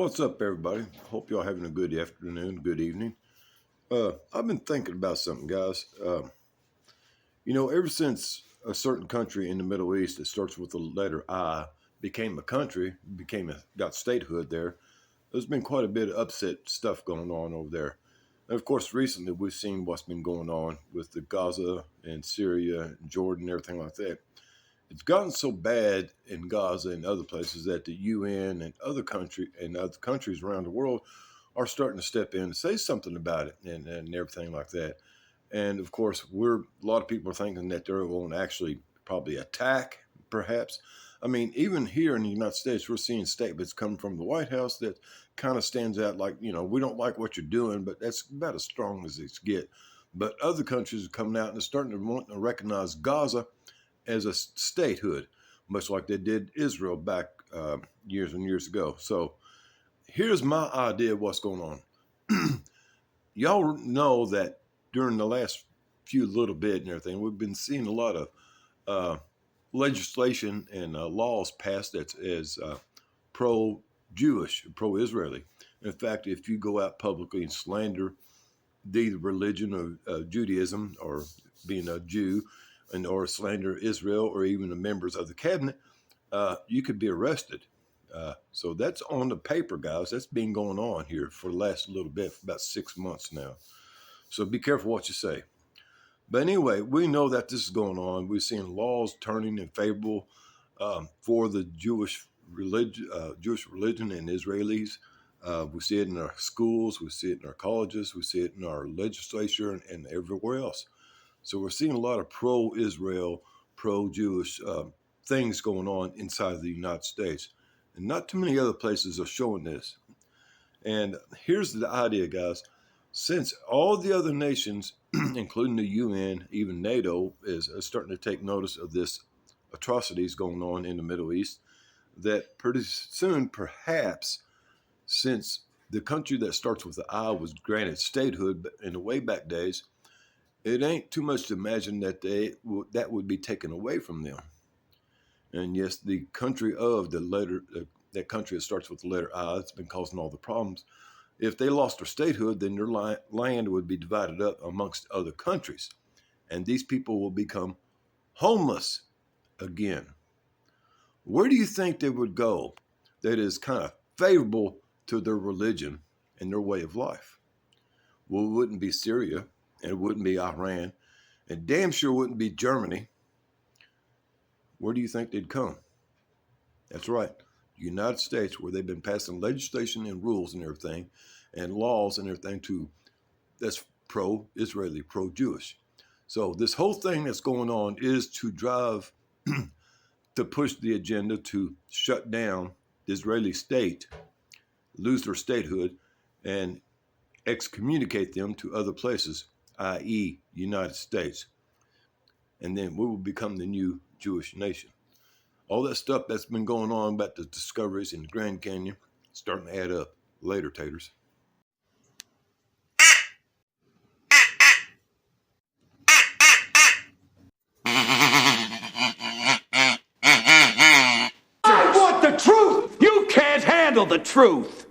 What's up, everybody? Hope y'all having a good afternoon, good evening. I've been thinking about something, guys. Ever since a certain country in the Middle East that starts with the letter I became a country, got statehood there, there's been quite a bit of upset stuff going on over there. And of course, recently we've seen what's been going on with the Gaza and Syria and Jordan and everything like that. It's gotten so bad in Gaza and other places that the UN and other countries around the world are starting to step in and say something about it and everything like that. And of course, a lot of people are thinking that they're going to actually probably attack, perhaps. I mean, even here in the United States, we're seeing statements coming from the White House that kind of stands out like, we don't like what you're doing, but that's about as strong as it's get. But other countries are coming out and they're starting to want to recognize Gaza as a statehood, much like they did Israel back years and years ago. So here's my idea of what's going on. Y'all know that during the last few little bit and everything, we've been seeing a lot of legislation and laws passed that's as pro-Jewish, pro-Israeli. In fact, if you go out publicly and slander the religion of Judaism or being a Jew, or slander Israel or even the members of the cabinet, you could be arrested. So that's on the paper, guys. That's been going on here for the last little bit, for about 6 months now. So be careful what you say. But anyway, we know that this is going on. We're seeing laws turning in favorable for the Jewish religion and Israelis. We see it in our schools. We see it in our colleges. We see it in our legislature and everywhere else. So we're seeing a lot of pro-Israel, pro-Jewish things going on inside of the United States. And not too many other places are showing this. And here's the idea, guys. Since all the other nations, including the UN, even NATO, is starting to take notice of this atrocities going on in the Middle East, that pretty soon, perhaps, since the country that starts with the I was granted statehood in the way back days, it ain't too much to imagine that that would be taken away from them. And yes, the country of that country that starts with the letter I, it's been causing all the problems. If they lost their statehood, then their land would be divided up amongst other countries. And these people will become homeless again. Where do you think they would go that is kind of favorable to their religion and their way of life? Well, it wouldn't be Syria. And it wouldn't be Iran, and damn sure wouldn't be Germany. Where do you think they'd come? That's right, the United States, where they've been passing legislation and rules and everything, and laws and everything that's pro-Israeli, pro-Jewish. So this whole thing that's going on is to drive, to push the agenda to shut down the Israeli state, lose their statehood, and excommunicate them to other places, i.e. United States. And then we will become the new Jewish nation. All that stuff that's been going on about the discoveries in the Grand Canyon, starting to add up. Later, taters. I want the truth! You can't handle the truth!